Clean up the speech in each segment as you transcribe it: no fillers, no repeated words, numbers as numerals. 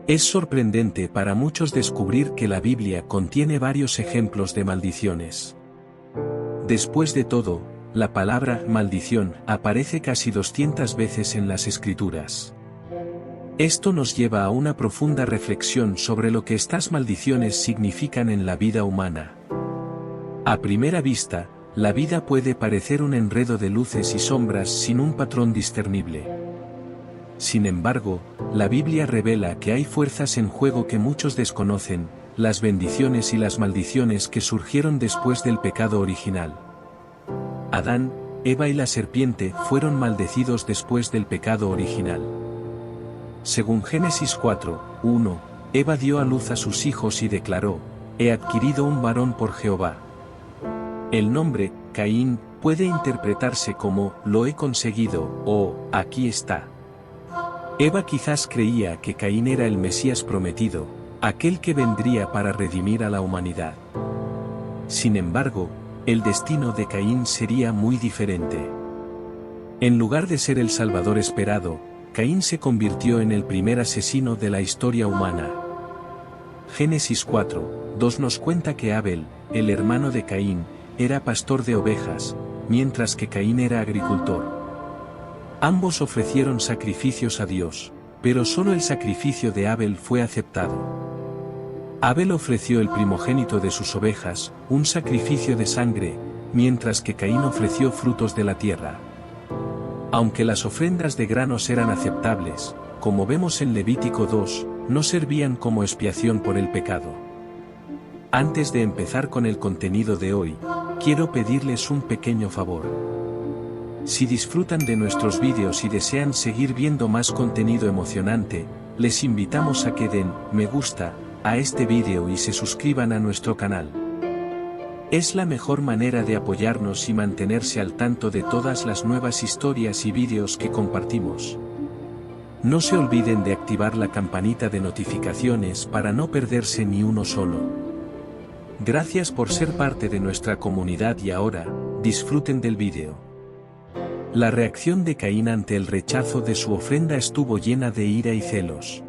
Es sorprendente para muchos descubrir que la Biblia contiene varios ejemplos de maldiciones. Después de todo, la palabra maldición aparece casi 200 veces en las Escrituras. Esto nos lleva a una profunda reflexión sobre lo que estas maldiciones significan en la vida humana. A primera vista, la vida puede parecer un enredo de luces y sombras sin un patrón discernible. Sin embargo, la Biblia revela que hay fuerzas en juego que muchos desconocen, las bendiciones y las maldiciones que surgieron después del pecado original. Adán, Eva y la serpiente fueron maldecidos después del pecado original. Según Génesis 4:1, Eva dio a luz a sus hijos y declaró: «He adquirido un varón por Jehová». El nombre, Caín, puede interpretarse como «lo he conseguido» o «aquí está». Eva quizás creía que Caín era el Mesías prometido, aquel que vendría para redimir a la humanidad. Sin embargo, el destino de Caín sería muy diferente. En lugar de ser el Salvador esperado, Caín se convirtió en el primer asesino de la historia humana. Génesis 4:2 nos cuenta que Abel, el hermano de Caín, era pastor de ovejas, mientras que Caín era agricultor. Ambos ofrecieron sacrificios a Dios, pero solo el sacrificio de Abel fue aceptado. Abel ofreció el primogénito de sus ovejas, un sacrificio de sangre, mientras que Caín ofreció frutos de la tierra. Aunque las ofrendas de granos eran aceptables, como vemos en Levítico 2, no servían como expiación por el pecado. Antes de empezar con el contenido de hoy, quiero pedirles un pequeño favor. Si disfrutan de nuestros vídeos y desean seguir viendo más contenido emocionante, les invitamos a que den me gusta a este vídeo y se suscriban a nuestro canal. Es la mejor manera de apoyarnos y mantenerse al tanto de todas las nuevas historias y vídeos que compartimos. No se olviden de activar la campanita de notificaciones para no perderse ni uno solo. Gracias por ser parte de nuestra comunidad y ahora, disfruten del vídeo. La reacción de Caín ante el rechazo de su ofrenda estuvo llena de ira y celos.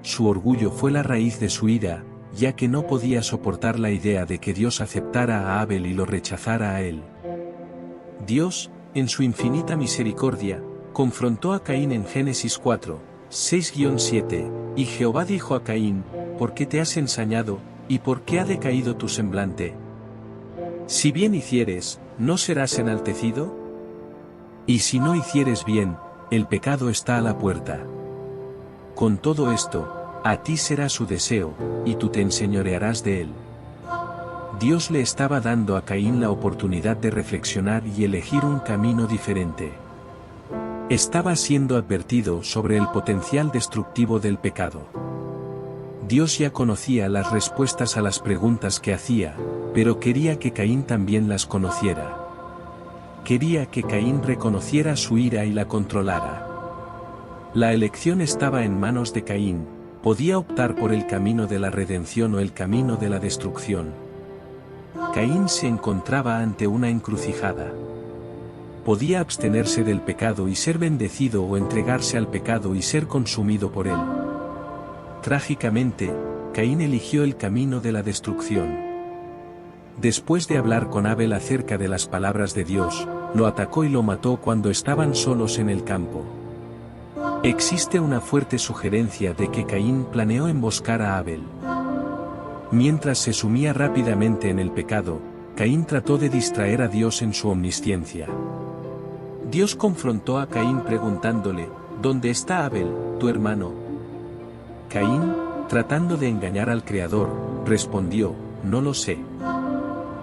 Su orgullo fue la raíz de su ira, ya que no podía soportar la idea de que Dios aceptara a Abel y lo rechazara a él. Dios, en su infinita misericordia, confrontó a Caín en Génesis 4:6-7, y Jehová dijo a Caín: «¿Por qué te has ensañado, y por qué ha decaído tu semblante? Si bien hicieres, ¿no serás enaltecido? Y si no hicieres bien, el pecado está a la puerta. Con todo esto, a ti será su deseo, y tú te enseñorearás de él». Dios le estaba dando a Caín la oportunidad de reflexionar y elegir un camino diferente. Estaba siendo advertido sobre el potencial destructivo del pecado. Dios ya conocía las respuestas a las preguntas que hacía, pero quería que Caín también las conociera. Quería que Caín reconociera su ira y la controlara. La elección estaba en manos de Caín, podía optar por el camino de la redención o el camino de la destrucción. Caín se encontraba ante una encrucijada. Podía abstenerse del pecado y ser bendecido o entregarse al pecado y ser consumido por él. Trágicamente, Caín eligió el camino de la destrucción. Después de hablar con Abel acerca de las palabras de Dios, lo atacó y lo mató cuando estaban solos en el campo. Existe una fuerte sugerencia de que Caín planeó emboscar a Abel. Mientras se sumía rápidamente en el pecado, Caín trató de distraer a Dios en su omnisciencia. Dios confrontó a Caín preguntándole: «¿Dónde está Abel, tu hermano?». Caín, tratando de engañar al Creador, respondió: «No lo sé.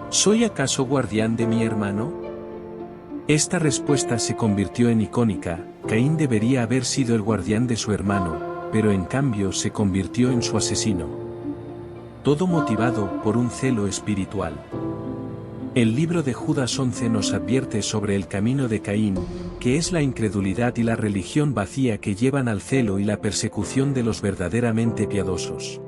¿Soy acaso guardián de mi hermano?». Esta respuesta se convirtió en icónica. Caín debería haber sido el guardián de su hermano, pero en cambio se convirtió en su asesino. Todo motivado por un celo espiritual. El libro de Judas 11 nos advierte sobre el camino de Caín, que es la incredulidad y la religión vacía que llevan al celo y la persecución de los verdaderamente piadosos.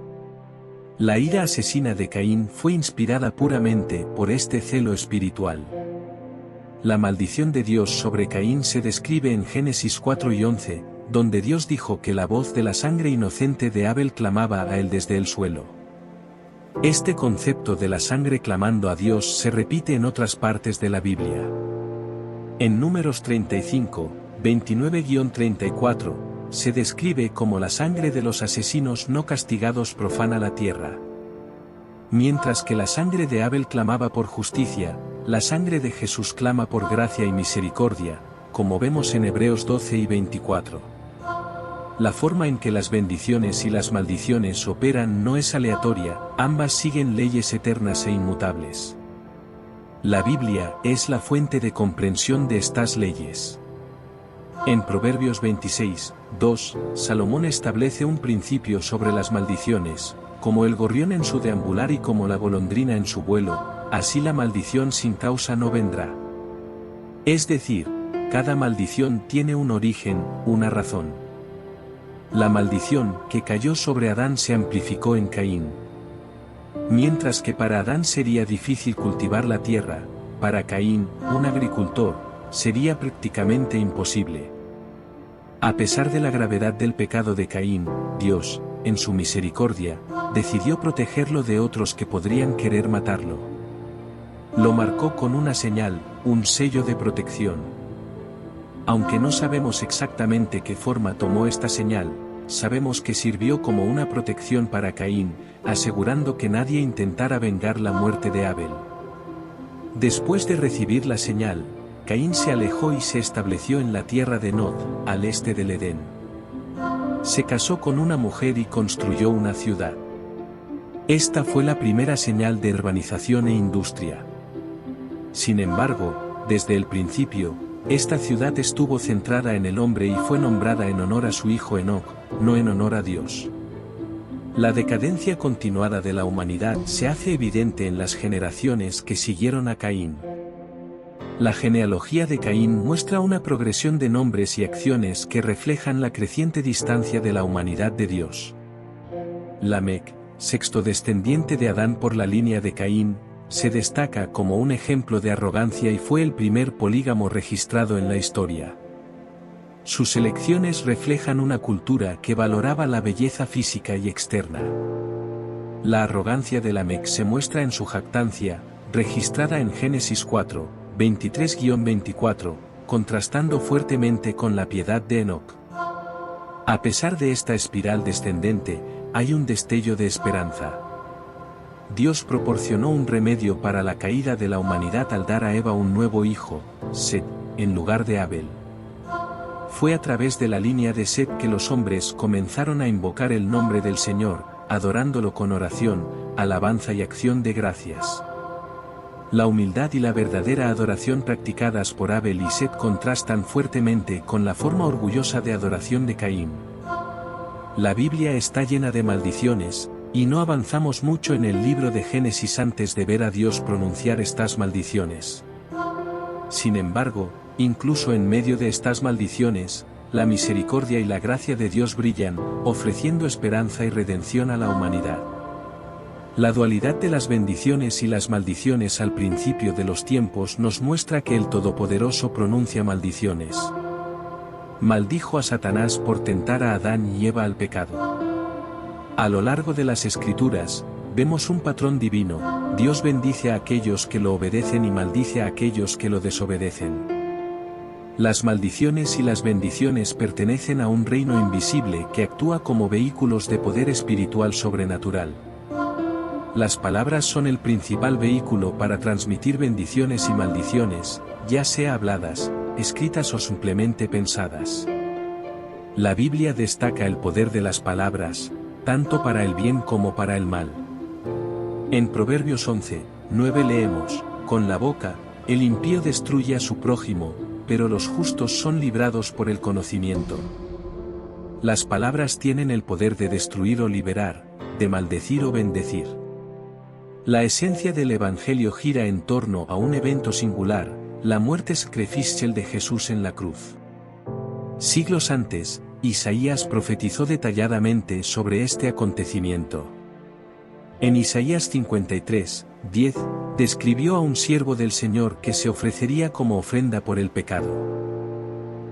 La ira asesina de Caín fue inspirada puramente por este celo espiritual. La maldición de Dios sobre Caín se describe en Génesis 4:11, donde Dios dijo que la voz de la sangre inocente de Abel clamaba a él desde el suelo. Este concepto de la sangre clamando a Dios se repite en otras partes de la Biblia. En Números 35, 29-34, se describe como la sangre de los asesinos no castigados profana la tierra. Mientras que la sangre de Abel clamaba por justicia, la sangre de Jesús clama por gracia y misericordia, como vemos en Hebreos 12 y 24. La forma en que las bendiciones y las maldiciones operan no es aleatoria, ambas siguen leyes eternas e inmutables. La Biblia es la fuente de comprensión de estas leyes. En Proverbios 26, 2, Salomón establece un principio sobre las maldiciones, como el gorrión en su deambular y como la golondrina en su vuelo, así la maldición sin causa no vendrá. Es decir, cada maldición tiene un origen, una razón. La maldición que cayó sobre Adán se amplificó en Caín. Mientras que para Adán sería difícil cultivar la tierra, para Caín, un agricultor, sería prácticamente imposible. A pesar de la gravedad del pecado de Caín, Dios, en su misericordia, decidió protegerlo de otros que podrían querer matarlo. Lo marcó con una señal, un sello de protección. Aunque no sabemos exactamente qué forma tomó esta señal, sabemos que sirvió como una protección para Caín, asegurando que nadie intentara vengar la muerte de Abel. Después de recibir la señal, Caín se alejó y se estableció en la tierra de Nod, al este del Edén. Se casó con una mujer y construyó una ciudad. Esta fue la primera señal de urbanización e industria. Sin embargo, desde el principio, esta ciudad estuvo centrada en el hombre y fue nombrada en honor a su hijo Enoc, no en honor a Dios. La decadencia continuada de la humanidad se hace evidente en las generaciones que siguieron a Caín. La genealogía de Caín muestra una progresión de nombres y acciones que reflejan la creciente distancia de la humanidad de Dios. Lamec, sexto descendiente de Adán por la línea de Caín, se destaca como un ejemplo de arrogancia y fue el primer polígamo registrado en la historia. Sus elecciones reflejan una cultura que valoraba la belleza física y externa. La arrogancia de Lamec se muestra en su jactancia, registrada en Génesis 4, 23-24, contrastando fuertemente con la piedad de Enoc. A pesar de esta espiral descendente, hay un destello de esperanza. Dios proporcionó un remedio para la caída de la humanidad al dar a Eva un nuevo hijo, Set, en lugar de Abel. Fue a través de la línea de Set que los hombres comenzaron a invocar el nombre del Señor, adorándolo con oración, alabanza y acción de gracias. La humildad y la verdadera adoración practicadas por Abel y Set contrastan fuertemente con la forma orgullosa de adoración de Caín. La Biblia está llena de maldiciones, y no avanzamos mucho en el libro de Génesis antes de ver a Dios pronunciar estas maldiciones. Sin embargo, incluso en medio de estas maldiciones, la misericordia y la gracia de Dios brillan, ofreciendo esperanza y redención a la humanidad. La dualidad de las bendiciones y las maldiciones al principio de los tiempos nos muestra que el Todopoderoso pronuncia maldiciones. Maldijo a Satanás por tentar a Adán y Eva al pecado. A lo largo de las Escrituras, vemos un patrón divino: Dios bendice a aquellos que lo obedecen y maldice a aquellos que lo desobedecen. Las maldiciones y las bendiciones pertenecen a un reino invisible que actúa como vehículos de poder espiritual sobrenatural. Las palabras son el principal vehículo para transmitir bendiciones y maldiciones, ya sea habladas, escritas o simplemente pensadas. La Biblia destaca el poder de las palabras, tanto para el bien como para el mal. En Proverbios 11, 9 leemos: con la boca, el impío destruye a su prójimo, pero los justos son librados por el conocimiento. Las palabras tienen el poder de destruir o liberar, de maldecir o bendecir. La esencia del Evangelio gira en torno a un evento singular, la muerte sacrificial de Jesús en la cruz. Siglos antes, Isaías profetizó detalladamente sobre este acontecimiento. En Isaías 53, 10, describió a un siervo del Señor que se ofrecería como ofrenda por el pecado.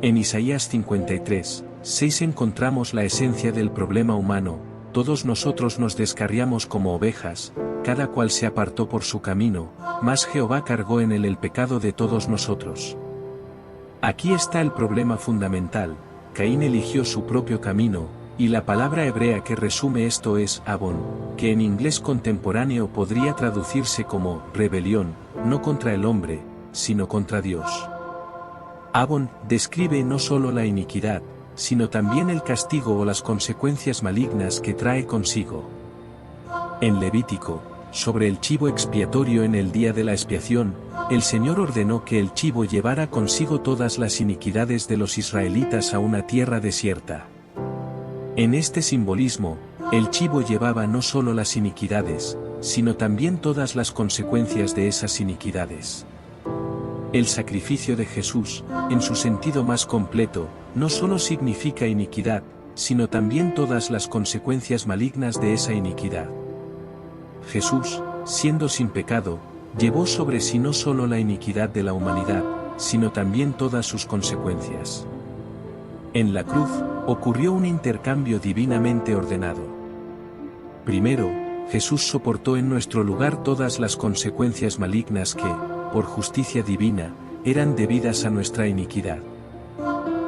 En Isaías 53, 6 encontramos la esencia del problema humano: todos nosotros nos descarriamos como ovejas, cada cual se apartó por su camino, mas Jehová cargó en él el pecado de todos nosotros. Aquí está el problema fundamental: Caín eligió su propio camino, y la palabra hebrea que resume esto es Avon, que en inglés contemporáneo podría traducirse como rebelión, no contra el hombre, sino contra Dios. Avon describe no solo la iniquidad, sino también el castigo o las consecuencias malignas que trae consigo. En Levítico, sobre el chivo expiatorio en el día de la expiación, el Señor ordenó que el chivo llevara consigo todas las iniquidades de los israelitas a una tierra desierta. En este simbolismo, el chivo llevaba no solo las iniquidades, sino también todas las consecuencias de esas iniquidades. El sacrificio de Jesús, en su sentido más completo, no solo significa iniquidad, sino también todas las consecuencias malignas de esa iniquidad. Jesús, siendo sin pecado, llevó sobre sí no solo la iniquidad de la humanidad, sino también todas sus consecuencias. En la cruz, ocurrió un intercambio divinamente ordenado. Primero, Jesús soportó en nuestro lugar todas las consecuencias malignas que, por justicia divina, eran debidas a nuestra iniquidad.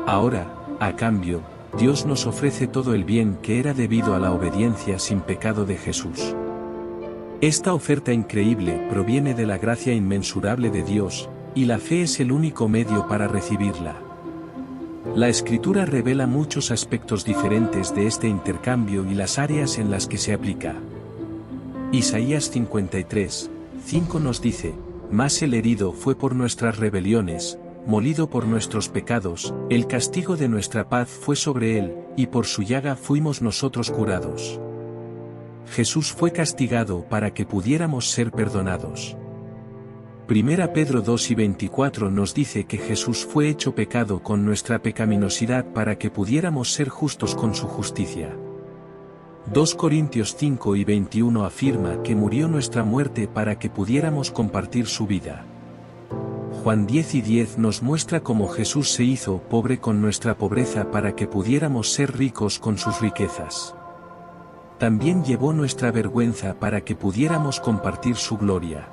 Ahora, a cambio, Dios nos ofrece todo el bien que era debido a la obediencia sin pecado de Jesús. Esta oferta increíble proviene de la gracia inmensurable de Dios, y la fe es el único medio para recibirla. La Escritura revela muchos aspectos diferentes de este intercambio y las áreas en las que se aplica. Isaías 53:5 nos dice: «Mas el herido fue por nuestras rebeliones, molido por nuestros pecados, el castigo de nuestra paz fue sobre él, y por su llaga fuimos nosotros curados». Jesús fue castigado para que pudiéramos ser perdonados. 1 Pedro 2:24 nos dice que Jesús fue hecho pecado con nuestra pecaminosidad para que pudiéramos ser justos con su justicia. 2 Corintios 5:21 afirma que murió nuestra muerte para que pudiéramos compartir su vida. Juan 10:10 nos muestra cómo Jesús se hizo pobre con nuestra pobreza para que pudiéramos ser ricos con sus riquezas. También llevó nuestra vergüenza para que pudiéramos compartir su gloria.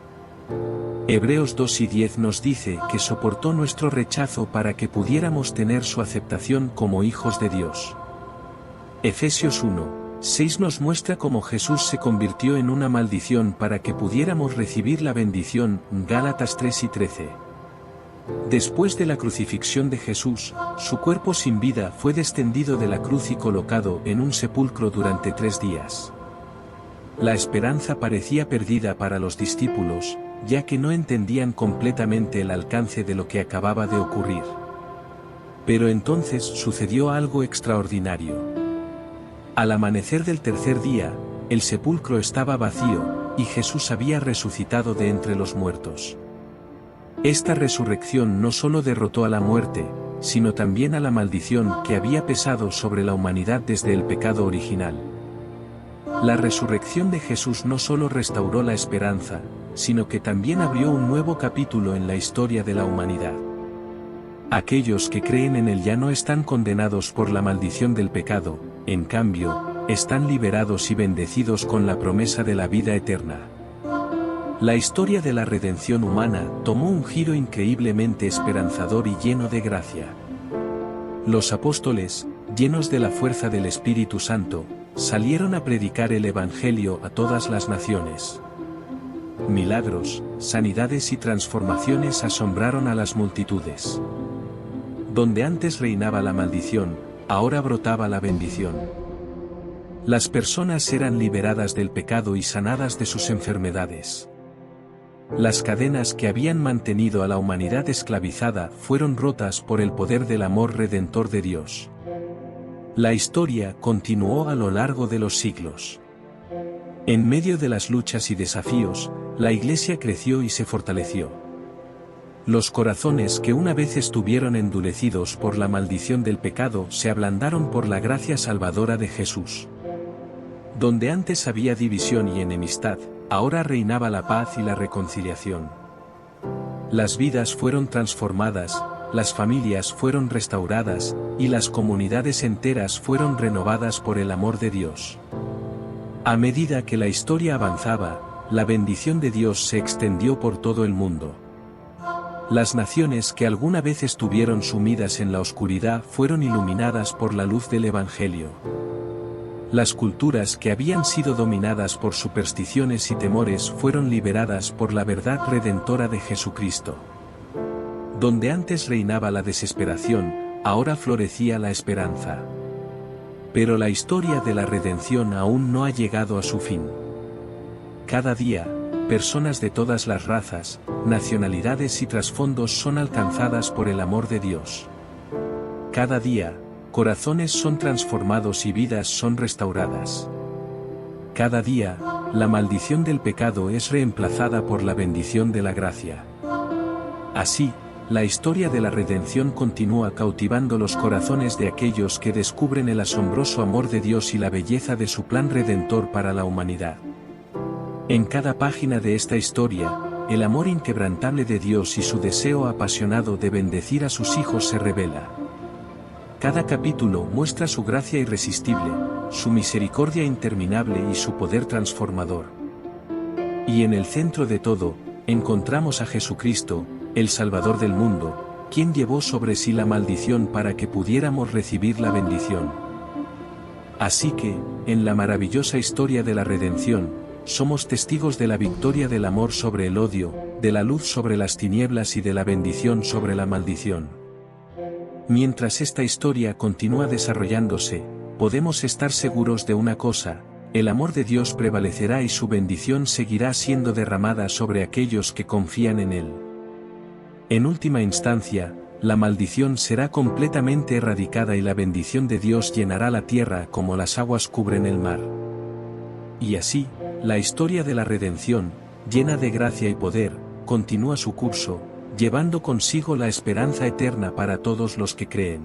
Hebreos 2:10 nos dice que soportó nuestro rechazo para que pudiéramos tener su aceptación como hijos de Dios. Efesios 1:6 nos muestra cómo Jesús se convirtió en una maldición para que pudiéramos recibir la bendición. Gálatas 3:13. Después de la crucifixión de Jesús, su cuerpo sin vida fue descendido de la cruz y colocado en un sepulcro durante 3 días. La esperanza parecía perdida para los discípulos, ya que no entendían completamente el alcance de lo que acababa de ocurrir. Pero entonces sucedió algo extraordinario. Al amanecer del tercer día, el sepulcro estaba vacío, y Jesús había resucitado de entre los muertos. Esta resurrección no solo derrotó a la muerte, sino también a la maldición que había pesado sobre la humanidad desde el pecado original. La resurrección de Jesús no solo restauró la esperanza, sino que también abrió un nuevo capítulo en la historia de la humanidad. Aquellos que creen en él ya no están condenados por la maldición del pecado, en cambio, están liberados y bendecidos con la promesa de la vida eterna. La historia de la redención humana tomó un giro increíblemente esperanzador y lleno de gracia. Los apóstoles, llenos de la fuerza del Espíritu Santo, salieron a predicar el Evangelio a todas las naciones. Milagros, sanidades y transformaciones asombraron a las multitudes. Donde antes reinaba la maldición, ahora brotaba la bendición. Las personas eran liberadas del pecado y sanadas de sus enfermedades. Las cadenas que habían mantenido a la humanidad esclavizada fueron rotas por el poder del amor redentor de Dios. La historia continuó a lo largo de los siglos. En medio de las luchas y desafíos, la Iglesia creció y se fortaleció. Los corazones que una vez estuvieron endurecidos por la maldición del pecado se ablandaron por la gracia salvadora de Jesús. Donde antes había división y enemistad, ahora reinaba la paz y la reconciliación. Las vidas fueron transformadas, las familias fueron restauradas, y las comunidades enteras fueron renovadas por el amor de Dios. A medida que la historia avanzaba, la bendición de Dios se extendió por todo el mundo. Las naciones que alguna vez estuvieron sumidas en la oscuridad fueron iluminadas por la luz del Evangelio. Las culturas que habían sido dominadas por supersticiones y temores fueron liberadas por la verdad redentora de Jesucristo. Donde antes reinaba la desesperación, ahora florecía la esperanza. Pero la historia de la redención aún no ha llegado a su fin. Cada día, personas de todas las razas, nacionalidades y trasfondos son alcanzadas por el amor de Dios. Cada día, corazones son transformados y vidas son restauradas. Cada día, la maldición del pecado es reemplazada por la bendición de la gracia. Así, la historia de la redención continúa cautivando los corazones de aquellos que descubren el asombroso amor de Dios y la belleza de su plan redentor para la humanidad. En cada página de esta historia, el amor inquebrantable de Dios y su deseo apasionado de bendecir a sus hijos se revela. Cada capítulo muestra su gracia irresistible, su misericordia interminable y su poder transformador. Y en el centro de todo, encontramos a Jesucristo, el Salvador del mundo, quien llevó sobre sí la maldición para que pudiéramos recibir la bendición. Así que, en la maravillosa historia de la redención, somos testigos de la victoria del amor sobre el odio, de la luz sobre las tinieblas y de la bendición sobre la maldición. Mientras esta historia continúa desarrollándose, podemos estar seguros de una cosa: el amor de Dios prevalecerá y su bendición seguirá siendo derramada sobre aquellos que confían en Él. En última instancia, la maldición será completamente erradicada y la bendición de Dios llenará la tierra como las aguas cubren el mar. Y así, la historia de la redención, llena de gracia y poder, continúa su curso, llevando consigo la esperanza eterna para todos los que creen.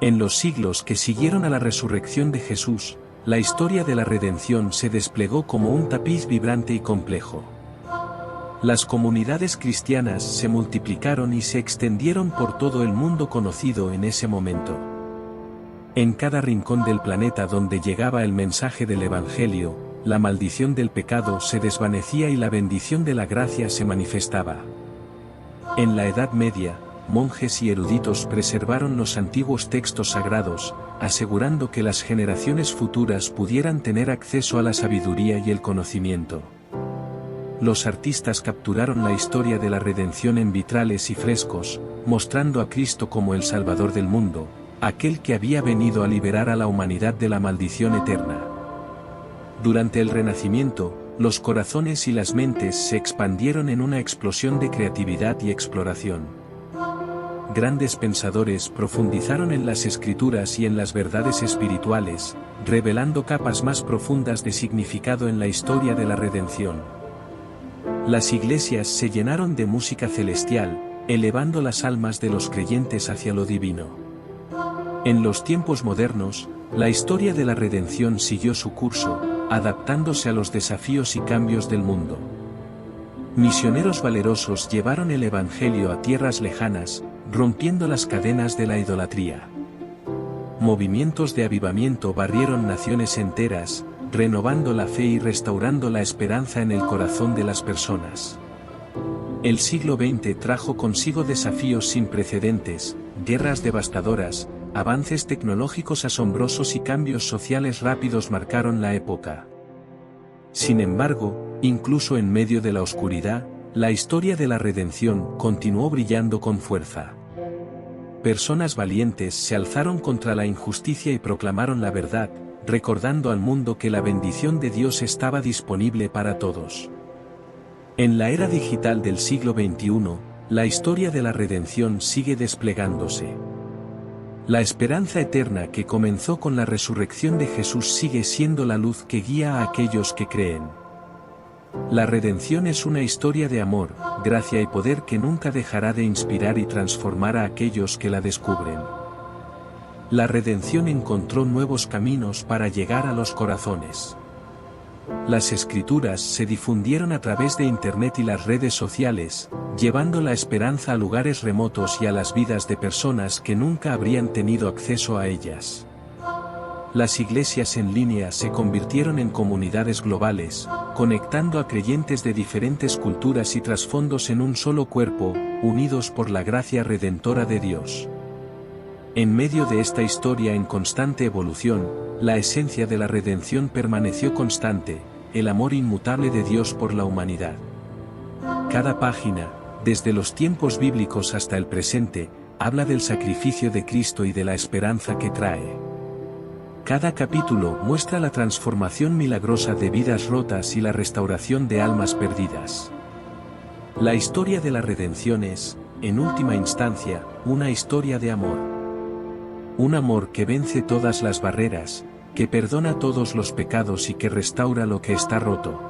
En los siglos que siguieron a la resurrección de Jesús, la historia de la redención se desplegó como un tapiz vibrante y complejo. Las comunidades cristianas se multiplicaron y se extendieron por todo el mundo conocido en ese momento. En cada rincón del planeta donde llegaba el mensaje del Evangelio, la maldición del pecado se desvanecía y la bendición de la gracia se manifestaba. En la Edad Media, monjes y eruditos preservaron los antiguos textos sagrados, asegurando que las generaciones futuras pudieran tener acceso a la sabiduría y el conocimiento. Los artistas capturaron la historia de la redención en vitrales y frescos, mostrando a Cristo como el Salvador del mundo, aquel que había venido a liberar a la humanidad de la maldición eterna. Durante el Renacimiento, los corazones y las mentes se expandieron en una explosión de creatividad y exploración. Grandes pensadores profundizaron en las escrituras y en las verdades espirituales, revelando capas más profundas de significado en la historia de la redención. Las iglesias se llenaron de música celestial, elevando las almas de los creyentes hacia lo divino. En los tiempos modernos, la historia de la redención siguió su curso, adaptándose a los desafíos y cambios del mundo. Misioneros valerosos llevaron el Evangelio a tierras lejanas, rompiendo las cadenas de la idolatría. Movimientos de avivamiento barrieron naciones enteras, renovando la fe y restaurando la esperanza en el corazón de las personas. El siglo XX trajo consigo desafíos sin precedentes, guerras devastadoras, avances tecnológicos asombrosos y cambios sociales rápidos marcaron la época. Sin embargo, incluso en medio de la oscuridad, la historia de la redención continuó brillando con fuerza. Personas valientes se alzaron contra la injusticia y proclamaron la verdad, recordando al mundo que la bendición de Dios estaba disponible para todos. En la era digital del siglo XXI, la historia de la redención sigue desplegándose. La esperanza eterna que comenzó con la resurrección de Jesús sigue siendo la luz que guía a aquellos que creen. La redención es una historia de amor, gracia y poder que nunca dejará de inspirar y transformar a aquellos que la descubren. La redención encontró nuevos caminos para llegar a los corazones. las escrituras se difundieron a través de Internet y las redes sociales, llevando la esperanza a lugares remotos y a las vidas de personas que nunca habrían tenido acceso a ellas. Las iglesias en línea se convirtieron en comunidades globales, conectando a creyentes de diferentes culturas y trasfondos en un solo cuerpo, unidos por la gracia redentora de Dios. En medio de esta historia en constante evolución, la esencia de la redención permaneció constante, el amor inmutable de Dios por la humanidad. Cada página, desde los tiempos bíblicos hasta el presente, habla del sacrificio de Cristo y de la esperanza que trae. Cada capítulo muestra la transformación milagrosa de vidas rotas y la restauración de almas perdidas. La historia de la redención es, en última instancia, una historia de amor. Un amor que vence todas las barreras, que perdona todos los pecados y que restaura lo que está roto.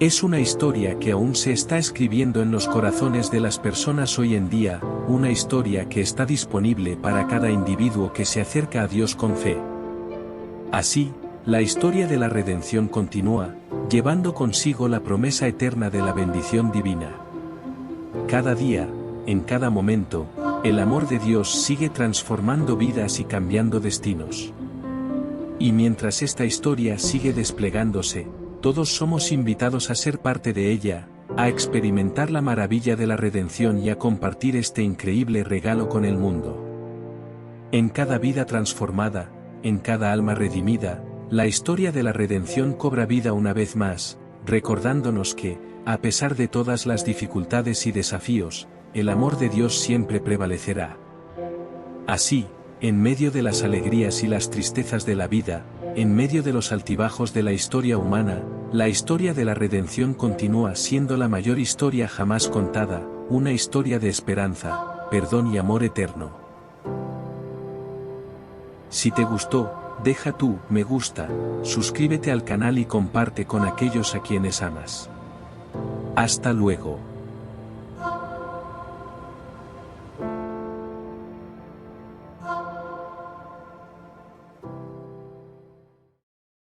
Es una historia que aún se está escribiendo en los corazones de las personas hoy en día, una historia que está disponible para cada individuo que se acerca a Dios con fe. Así, la historia de la redención continúa, llevando consigo la promesa eterna de la bendición divina. Cada día, en cada momento, el amor de Dios sigue transformando vidas y cambiando destinos. Y mientras esta historia sigue desplegándose, todos somos invitados a ser parte de ella, a experimentar la maravilla de la redención y a compartir este increíble regalo con el mundo. En cada vida transformada, en cada alma redimida, la historia de la redención cobra vida una vez más, recordándonos que, a pesar de todas las dificultades y desafíos, el amor de Dios siempre prevalecerá. Así, en medio de las alegrías y las tristezas de la vida, en medio de los altibajos de la historia humana, la historia de la redención continúa siendo la mayor historia jamás contada, una historia de esperanza, perdón y amor eterno. Si te gustó, deja tu me gusta, suscríbete al canal y comparte con aquellos a quienes amas. Hasta luego.